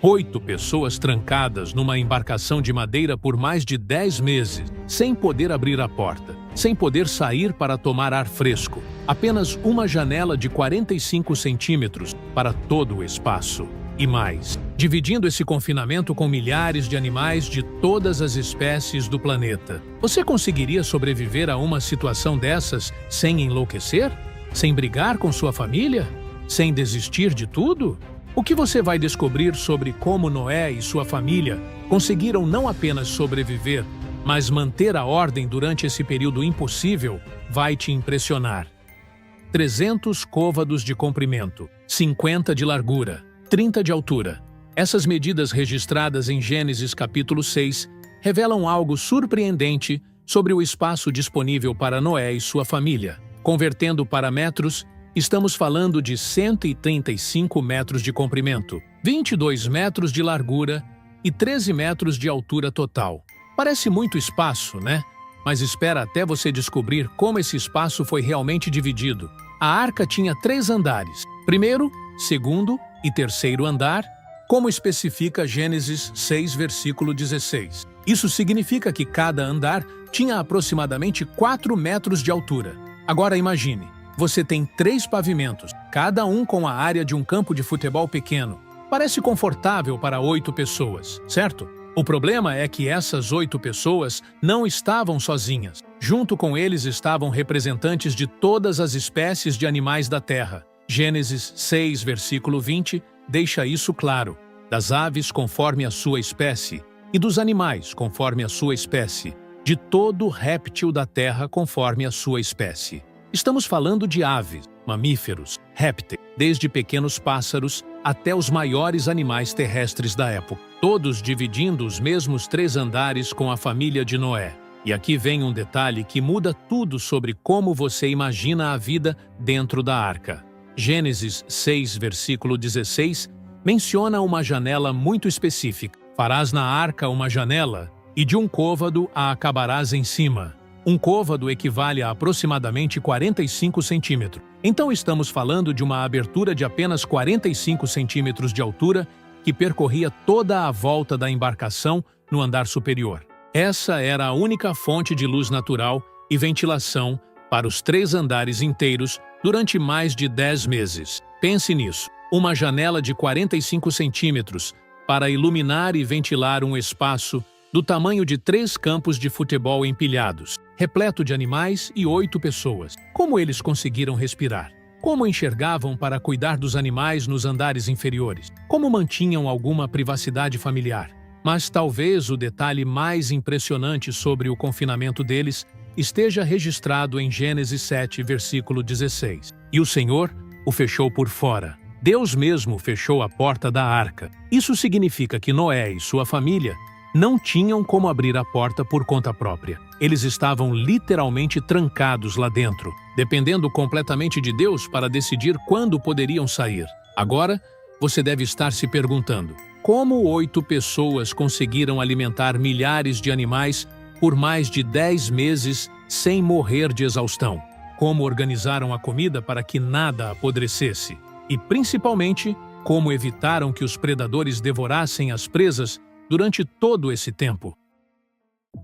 8 pessoas trancadas numa embarcação de madeira por mais de 10 meses, sem poder abrir a porta, sem poder sair para tomar ar fresco. Apenas uma janela de 45 centímetros para todo o espaço. E mais, dividindo esse confinamento com milhares de animais de todas as espécies do planeta. Você conseguiria sobreviver a uma situação dessas sem enlouquecer? Sem brigar com sua família? Sem desistir de tudo? O que você vai descobrir sobre como Noé e sua família conseguiram não apenas sobreviver, mas manter a ordem durante esse período impossível vai te impressionar. 300 côvados de comprimento, 50 de largura, 30 de altura. Essas medidas registradas em Gênesis capítulo 6 revelam algo surpreendente sobre o espaço disponível para Noé e sua família. Convertendo para metros, estamos falando de 135 metros de comprimento, 22 metros de largura e 13 metros de altura total. Parece muito espaço, né? Mas espera até você descobrir como esse espaço foi realmente dividido. A arca tinha 3 andares, primeiro, segundo e terceiro andar, como especifica Gênesis 6, versículo 16. Isso significa que cada andar tinha aproximadamente 4 metros de altura. Agora imagine, você tem 3 pavimentos, cada um com a área de um campo de futebol pequeno. Parece confortável para 8 pessoas, certo? O problema é que essas 8 pessoas não estavam sozinhas. Junto com eles estavam representantes de todas as espécies de animais da terra. Gênesis 6, versículo 20, deixa isso claro. Das aves conforme a sua espécie, e dos animais conforme a sua espécie, de todo réptil da terra conforme a sua espécie. Estamos falando de aves, mamíferos, répteis, desde pequenos pássaros até os maiores animais terrestres da época, todos dividindo os mesmos 3 andares com a família de Noé. E aqui vem um detalhe que muda tudo sobre como você imagina a vida dentro da arca. Gênesis 6, versículo 16, menciona uma janela muito específica. Farás na arca uma janela, e de um côvado a acabarás em cima. Um côvado equivale a aproximadamente 45 centímetros. Então estamos falando de uma abertura de apenas 45 centímetros de altura que percorria toda a volta da embarcação no andar superior. Essa era a única fonte de luz natural e ventilação para os 3 andares inteiros durante mais de 10 meses. Pense nisso, uma janela de 45 centímetros para iluminar e ventilar um espaço do tamanho de 3 campos de futebol empilhados, repleto de animais e 8 pessoas. Como eles conseguiram respirar? Como enxergavam para cuidar dos animais nos andares inferiores? Como mantinham alguma privacidade familiar? Mas talvez o detalhe mais impressionante sobre o confinamento deles esteja registrado em Gênesis 7, versículo 16. E o Senhor o fechou por fora. Deus mesmo fechou a porta da arca. Isso significa que Noé e sua família não tinham como abrir a porta por conta própria. Eles estavam literalmente trancados lá dentro, dependendo completamente de Deus para decidir quando poderiam sair. Agora, você deve estar se perguntando, como 8 pessoas conseguiram alimentar milhares de animais por mais de 10 meses sem morrer de exaustão? Como organizaram a comida para que nada apodrecesse? E, principalmente, como evitaram que os predadores devorassem as presas durante todo esse tempo?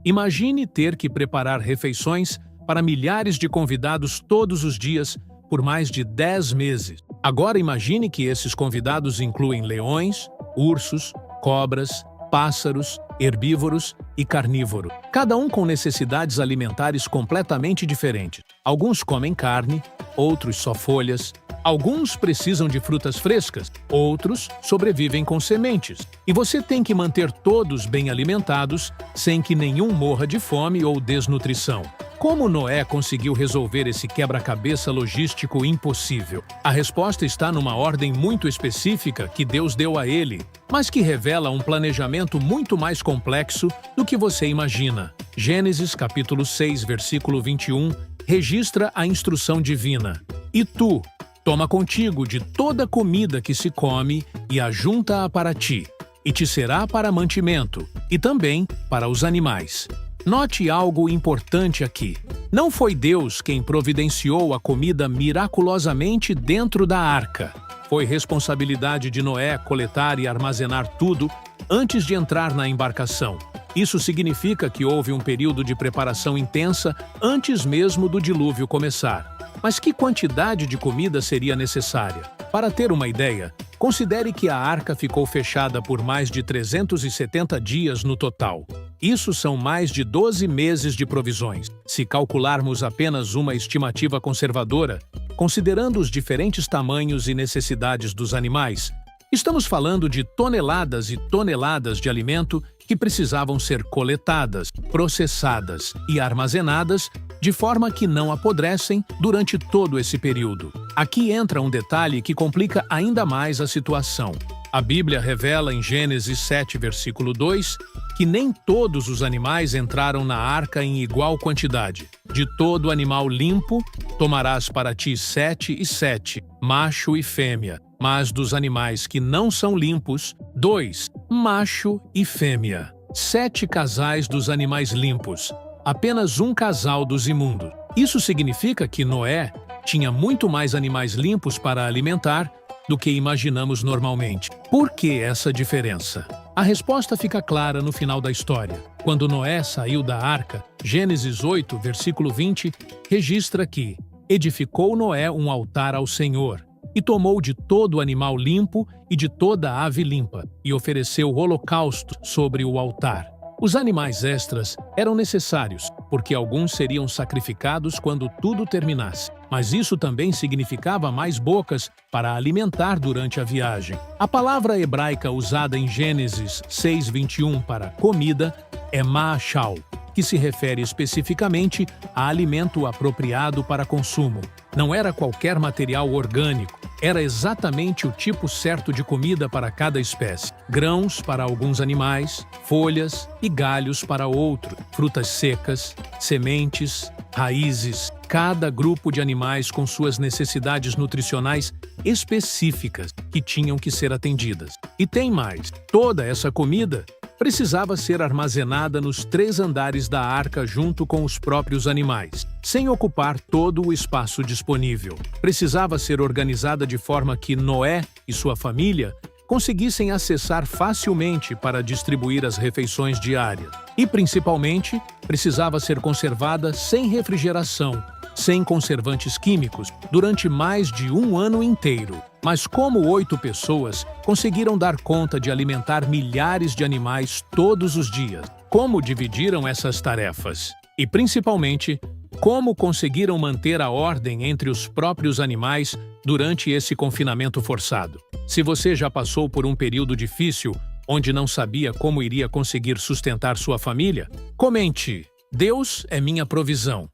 Imagine ter que preparar refeições para milhares de convidados todos os dias por mais de 10 meses. Agora imagine que esses convidados incluem leões, ursos, cobras, pássaros, herbívoros e carnívoros, cada um com necessidades alimentares completamente diferentes. Alguns comem carne, outros só folhas. Alguns precisam de frutas frescas, outros sobrevivem com sementes. E você tem que manter todos bem alimentados, sem que nenhum morra de fome ou desnutrição. Como Noé conseguiu resolver esse quebra-cabeça logístico impossível? A resposta está numa ordem muito específica que Deus deu a ele, mas que revela um planejamento muito mais complexo do que você imagina. Gênesis capítulo 6, versículo 21, registra a instrução divina. E tu, toma contigo de toda a comida que se come e ajunta-a para ti, e te será para mantimento, e também para os animais. Note algo importante aqui. Não foi Deus quem providenciou a comida miraculosamente dentro da arca. Foi responsabilidade de Noé coletar e armazenar tudo antes de entrar na embarcação. Isso significa que houve um período de preparação intensa antes mesmo do dilúvio começar. Mas que quantidade de comida seria necessária? Para ter uma ideia, considere que a arca ficou fechada por mais de 370 dias no total. Isso são mais de 12 meses de provisões. Se calcularmos apenas uma estimativa conservadora, considerando os diferentes tamanhos e necessidades dos animais, estamos falando de toneladas e toneladas de alimento que precisavam ser coletadas, processadas e armazenadas de forma que não apodrecem durante todo esse período. Aqui entra um detalhe que complica ainda mais a situação. A Bíblia revela em Gênesis 7, versículo 2, que nem todos os animais entraram na arca em igual quantidade. De todo animal limpo, tomarás para ti 7 e 7, macho e fêmea. Mas dos animais que não são limpos, 2, macho e fêmea. 7 casais dos animais limpos, apenas um casal dos imundos. Isso significa que Noé tinha muito mais animais limpos para alimentar do que imaginamos normalmente. Por que essa diferença? A resposta fica clara no final da história. Quando Noé saiu da arca, Gênesis 8, versículo 20, registra que edificou Noé um altar ao Senhor, e tomou de todo animal limpo e de toda ave limpa, e ofereceu holocausto sobre o altar. Os animais extras eram necessários, porque alguns seriam sacrificados quando tudo terminasse. Mas isso também significava mais bocas para alimentar durante a viagem. A palavra hebraica usada em Gênesis 6:21 para comida é ma'achal, que se refere especificamente a alimento apropriado para consumo. Não era qualquer material orgânico, era exatamente o tipo certo de comida para cada espécie. Grãos para alguns animais, folhas e galhos para outros, frutas secas, sementes, raízes, cada grupo de animais com suas necessidades nutricionais específicas que tinham que ser atendidas. E tem mais, toda essa comida precisava ser armazenada nos 3 andares da arca junto com os próprios animais, sem ocupar todo o espaço disponível. Precisava ser organizada de forma que Noé e sua família conseguissem acessar facilmente para distribuir as refeições diárias. E, principalmente, precisava ser conservada sem refrigeração, sem conservantes químicos, durante mais de um ano inteiro. Mas como 8 pessoas conseguiram dar conta de alimentar milhares de animais todos os dias? Como dividiram essas tarefas? E, principalmente, como conseguiram manter a ordem entre os próprios animais durante esse confinamento forçado? Se você já passou por um período difícil, onde não sabia como iria conseguir sustentar sua família, comente: Deus é minha provisão.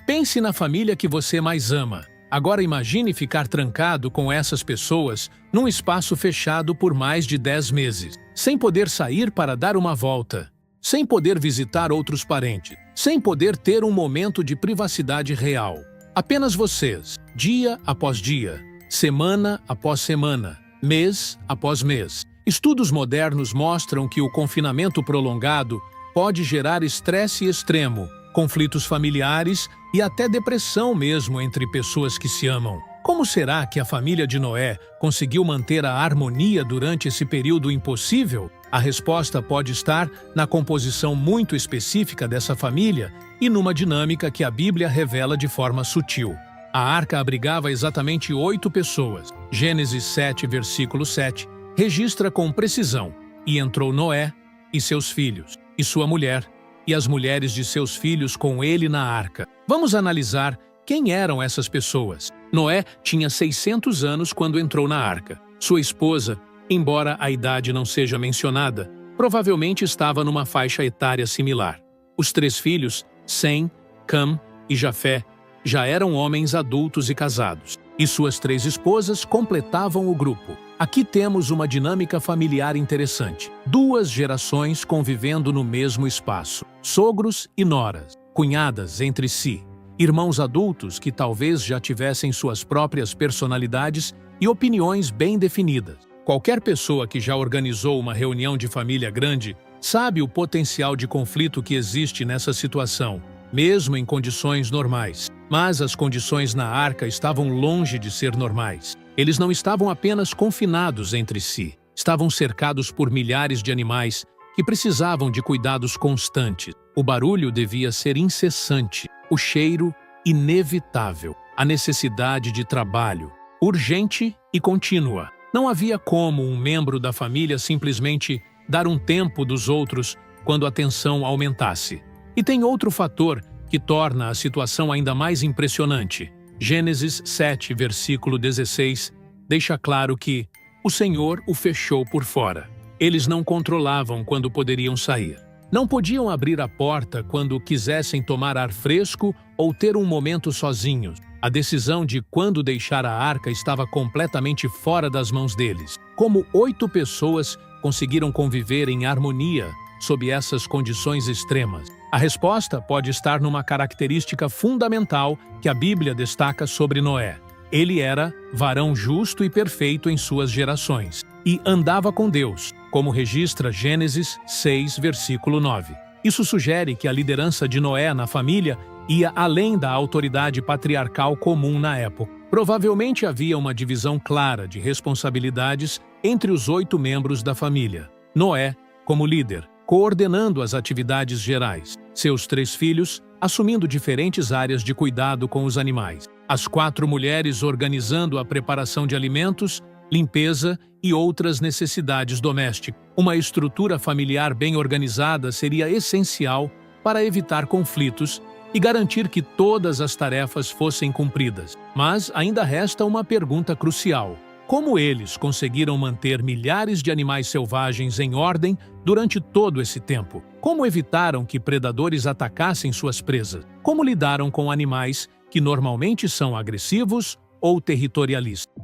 Pense na família que você mais ama. Agora imagine ficar trancado com essas pessoas num espaço fechado por mais de 10 meses, sem poder sair para dar uma volta, sem poder visitar outros parentes, sem poder ter um momento de privacidade real. Apenas vocês, dia após dia, semana após semana, mês após mês. Estudos modernos mostram que o confinamento prolongado pode gerar estresse extremo, conflitos familiares e até depressão mesmo entre pessoas que se amam. Como será que a família de Noé conseguiu manter a harmonia durante esse período impossível? A resposta pode estar na composição muito específica dessa família e numa dinâmica que a Bíblia revela de forma sutil. A arca abrigava exatamente 8 pessoas. Gênesis 7, versículo 7, registra com precisão: e entrou Noé e seus filhos, e sua mulher, e as mulheres de seus filhos com ele na arca. Vamos analisar quem eram essas pessoas. Noé tinha 600 anos quando entrou na arca. Sua esposa, embora a idade não seja mencionada, provavelmente estava numa faixa etária similar. Os 3 filhos, Sem, Cam e Jafé, já eram homens adultos e casados, e suas 3 esposas completavam o grupo. Aqui temos uma dinâmica familiar interessante. 2 gerações convivendo no mesmo espaço. Sogros e noras, cunhadas entre si. Irmãos adultos que talvez já tivessem suas próprias personalidades e opiniões bem definidas. Qualquer pessoa que já organizou uma reunião de família grande sabe o potencial de conflito que existe nessa situação, mesmo em condições normais. Mas as condições na arca estavam longe de ser normais. Eles não estavam apenas confinados entre si, estavam cercados por milhares de animais que precisavam de cuidados constantes. O barulho devia ser incessante, o cheiro inevitável, a necessidade de trabalho, urgente e contínua. Não havia como um membro da família simplesmente dar um tempo dos outros quando a tensão aumentasse. E tem outro fator que torna a situação ainda mais impressionante. Gênesis 7, versículo 16, deixa claro que o Senhor o fechou por fora. Eles não controlavam quando poderiam sair. Não podiam abrir a porta quando quisessem tomar ar fresco ou ter um momento sozinhos. A decisão de quando deixar a arca estava completamente fora das mãos deles. Como 8 pessoas conseguiram conviver em harmonia sob essas condições extremas? A resposta pode estar numa característica fundamental que a Bíblia destaca sobre Noé. Ele era varão justo e perfeito em suas gerações e andava com Deus, como registra Gênesis 6, versículo 9. Isso sugere que a liderança de Noé na família ia além da autoridade patriarcal comum na época. Provavelmente havia uma divisão clara de responsabilidades entre os 8 membros da família. Noé, como líder, coordenando as atividades gerais. Seus 3 filhos, assumindo diferentes áreas de cuidado com os animais. As 4 mulheres organizando a preparação de alimentos, limpeza e outras necessidades domésticas. Uma estrutura familiar bem organizada seria essencial para evitar conflitos e garantir que todas as tarefas fossem cumpridas. Mas ainda resta uma pergunta crucial. Como eles conseguiram manter milhares de animais selvagens em ordem durante todo esse tempo? Como evitaram que predadores atacassem suas presas? Como lidaram com animais que normalmente são agressivos ou territorialistas?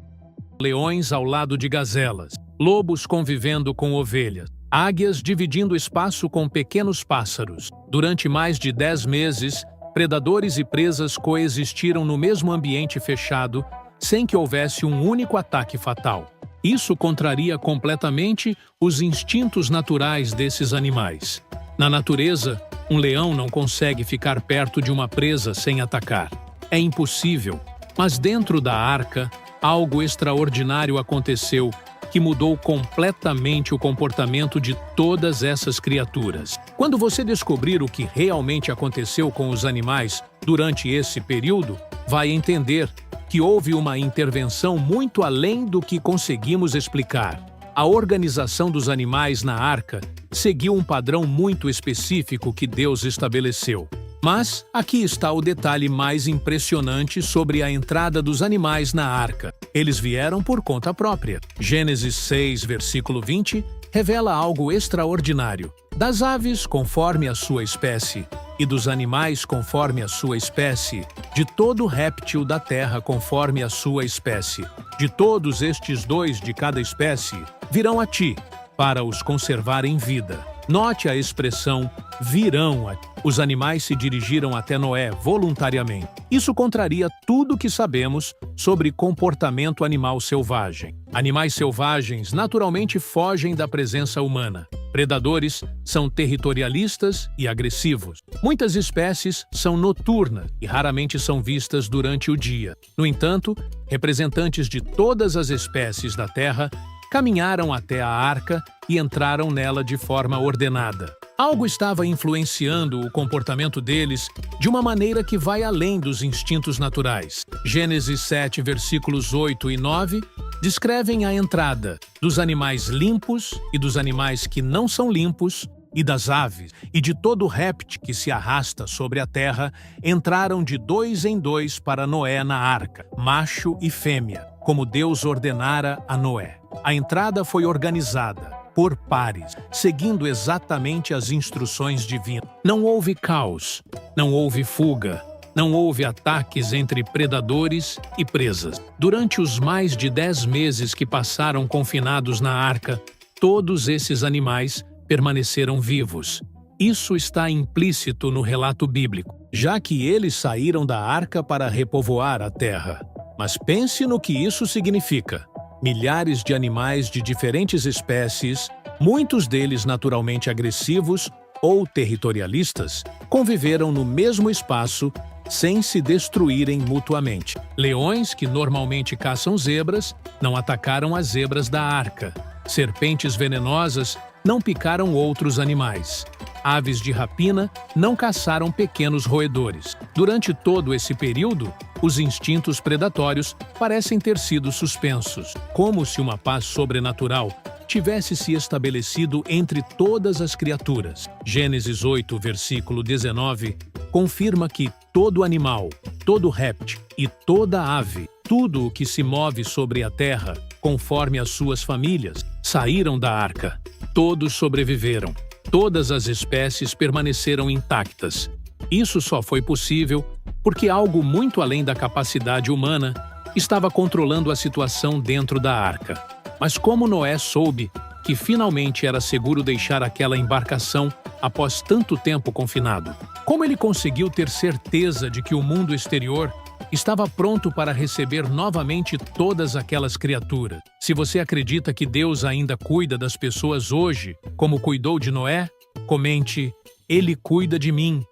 Leões ao lado de gazelas, lobos convivendo com ovelhas, águias dividindo espaço com pequenos pássaros. Durante mais de 10 meses, predadores e presas coexistiram no mesmo ambiente fechado, sem que houvesse um único ataque fatal. Isso contraria completamente os instintos naturais desses animais. Na natureza, um leão não consegue ficar perto de uma presa sem atacar. É impossível. Mas dentro da arca, algo extraordinário aconteceu que mudou completamente o comportamento de todas essas criaturas. Quando você descobrir o que realmente aconteceu com os animais durante esse período, vai entender que houve uma intervenção muito além do que conseguimos explicar. A organização dos animais na arca seguiu um padrão muito específico que Deus estabeleceu. Mas aqui está o detalhe mais impressionante sobre a entrada dos animais na arca. Eles vieram por conta própria. Gênesis 6, versículo 20, revela algo extraordinário. Das aves, conforme a sua espécie, e dos animais conforme a sua espécie, de todo réptil da terra conforme a sua espécie, de todos estes 2 de cada espécie, virão a ti, para os conservar em vida. Note a expressão virão a ti. Os animais se dirigiram até Noé voluntariamente. Isso contraria tudo o que sabemos sobre comportamento animal selvagem. Animais selvagens naturalmente fogem da presença humana. Predadores são territorialistas e agressivos. Muitas espécies são noturnas e raramente são vistas durante o dia. No entanto, representantes de todas as espécies da Terra caminharam até a arca e entraram nela de forma ordenada. Algo estava influenciando o comportamento deles de uma maneira que vai além dos instintos naturais. Gênesis 7, versículos 8 e 9, descrevem a entrada dos animais limpos e dos animais que não são limpos, e das aves, e de todo réptil que se arrasta sobre a terra, entraram de 2 em 2 para Noé na arca, macho e fêmea, como Deus ordenara a Noé. A entrada foi organizada por pares, seguindo exatamente as instruções divinas. Não houve caos, não houve fuga, não houve ataques entre predadores e presas. Durante os mais de 10 meses que passaram confinados na arca, todos esses animais permaneceram vivos. Isso está implícito no relato bíblico, já que eles saíram da arca para repovoar a terra. Mas pense no que isso significa. Milhares de animais de diferentes espécies, muitos deles naturalmente agressivos ou territorialistas, conviveram no mesmo espaço sem se destruírem mutuamente. Leões, que normalmente caçam zebras, não atacaram as zebras da arca. Serpentes venenosas não picaram outros animais. Aves de rapina não caçaram pequenos roedores. Durante todo esse período, os instintos predatórios parecem ter sido suspensos, como se uma paz sobrenatural tivesse se estabelecido entre todas as criaturas. Gênesis 8, versículo 19, confirma que todo animal, todo réptil e toda ave, tudo o que se move sobre a terra, conforme as suas famílias, saíram da arca. Todos sobreviveram. Todas as espécies permaneceram intactas. Isso só foi possível porque algo muito além da capacidade humana estava controlando a situação dentro da arca. Mas como Noé soube que finalmente era seguro deixar aquela embarcação após tanto tempo confinado? Como ele conseguiu ter certeza de que o mundo exterior estava pronto para receber novamente todas aquelas criaturas? Se você acredita que Deus ainda cuida das pessoas hoje, como cuidou de Noé, comente: Ele cuida de mim.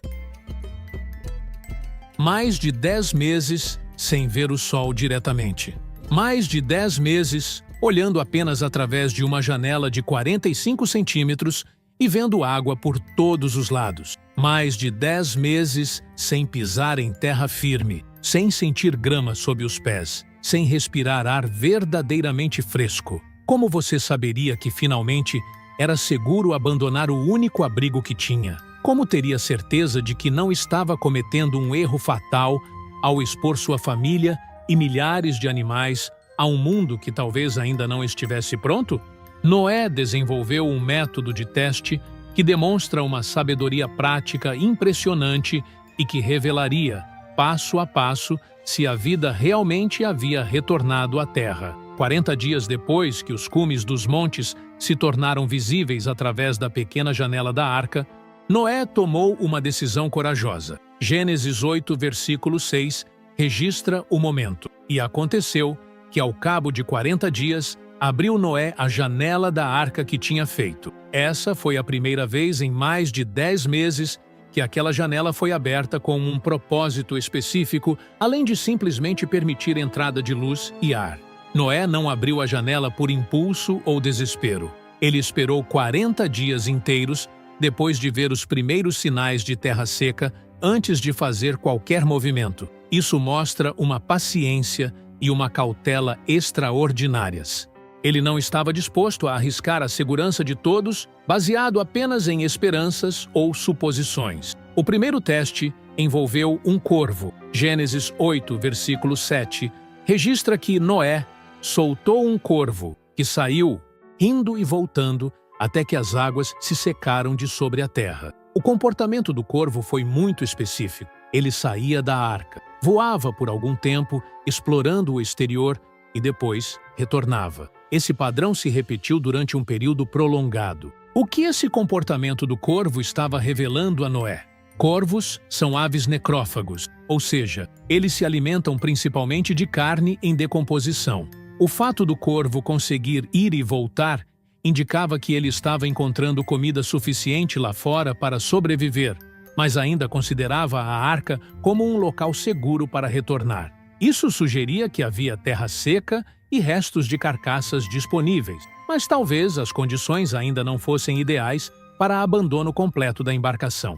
Mais de 10 meses sem ver o sol diretamente. Mais de 10 meses olhando apenas através de uma janela de 45 centímetros e vendo água por todos os lados. Mais de 10 meses sem pisar em terra firme, sem sentir grama sob os pés, sem respirar ar verdadeiramente fresco. Como você saberia que finalmente era seguro abandonar o único abrigo que tinha? Como teria certeza de que não estava cometendo um erro fatal ao expor sua família e milhares de animais a um mundo que talvez ainda não estivesse pronto? Noé desenvolveu um método de teste que demonstra uma sabedoria prática impressionante e que revelaria, passo a passo, se a vida realmente havia retornado à Terra. 40 dias depois que os cumes dos montes se tornaram visíveis através da pequena janela da arca, Noé tomou uma decisão corajosa. Gênesis 8, versículo 6, registra o momento. E aconteceu que, ao cabo de 40 dias, abriu Noé a janela da arca que tinha feito. Essa foi a primeira vez em mais de 10 meses que aquela janela foi aberta com um propósito específico, além de simplesmente permitir entrada de luz e ar. Noé não abriu a janela por impulso ou desespero. Ele esperou 40 dias inteiros, depois de ver os primeiros sinais de terra seca, antes de fazer qualquer movimento. Isso mostra uma paciência e uma cautela extraordinárias. Ele não estava disposto a arriscar a segurança de todos, baseado apenas em esperanças ou suposições. O primeiro teste envolveu um corvo. Gênesis 8, versículo 7, registra que Noé soltou um corvo, que saiu, indo e voltando, até que as águas se secaram de sobre a terra. O comportamento do corvo foi muito específico. Ele saía da arca, voava por algum tempo, explorando o exterior, e depois retornava. Esse padrão se repetiu durante um período prolongado. O que esse comportamento do corvo estava revelando a Noé? Corvos são aves necrófagos, ou seja, eles se alimentam principalmente de carne em decomposição. O fato do corvo conseguir ir e voltar indicava que ele estava encontrando comida suficiente lá fora para sobreviver, mas ainda considerava a arca como um local seguro para retornar. Isso sugeria que havia terra seca e restos de carcaças disponíveis, mas talvez as condições ainda não fossem ideais para abandono completo da embarcação.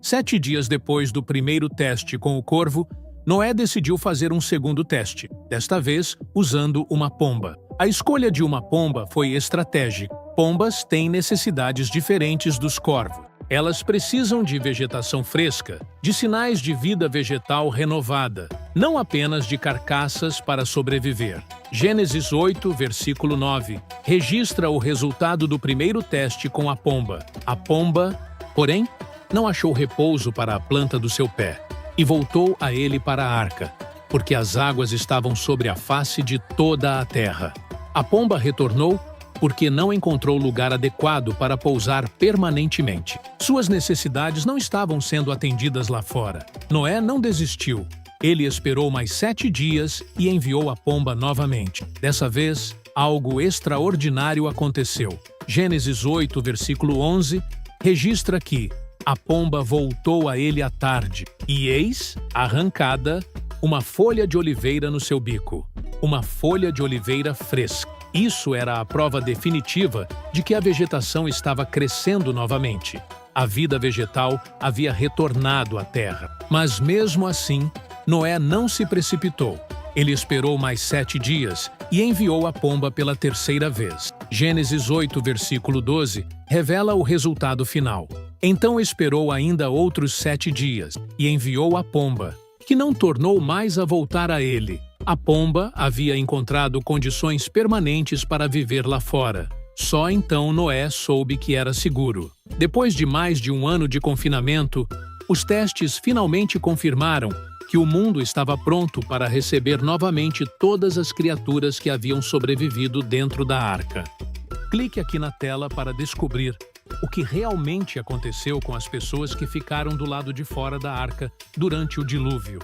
7 dias depois do primeiro teste com o corvo, Noé decidiu fazer um segundo teste, desta vez usando uma pomba. A escolha de uma pomba foi estratégica. Pombas têm necessidades diferentes dos corvos. Elas precisam de vegetação fresca, de sinais de vida vegetal renovada, não apenas de carcaças para sobreviver. Gênesis 8, versículo 9, registra o resultado do primeiro teste com a pomba. A pomba, porém, não achou repouso para a planta do seu pé e voltou a ele para a arca, porque as águas estavam sobre a face de toda a terra. A pomba retornou porque não encontrou lugar adequado para pousar permanentemente. Suas necessidades não estavam sendo atendidas lá fora. Noé não desistiu. Ele esperou mais 7 dias e enviou a pomba novamente. Dessa vez, algo extraordinário aconteceu. Gênesis 8, versículo 11, registra que A pomba voltou a ele à tarde, e eis, arrancada, uma folha de oliveira no seu bico. Uma folha de oliveira fresca. Isso era a prova definitiva de que a vegetação estava crescendo novamente. A vida vegetal havia retornado à terra. Mas mesmo assim, Noé não se precipitou. Ele esperou mais 7 dias e enviou a pomba pela terceira vez. Gênesis 8, versículo 12, revela o resultado final. Então esperou ainda outros 7 dias e enviou a pomba, que não tornou mais a voltar a ele. A pomba havia encontrado condições permanentes para viver lá fora. Só então Noé soube que era seguro. Depois de mais de 1 ano de confinamento, os testes finalmente confirmaram que o mundo estava pronto para receber novamente todas as criaturas que haviam sobrevivido dentro da arca. Clique aqui na tela para descobrir o que realmente aconteceu com as pessoas que ficaram do lado de fora da arca durante o dilúvio.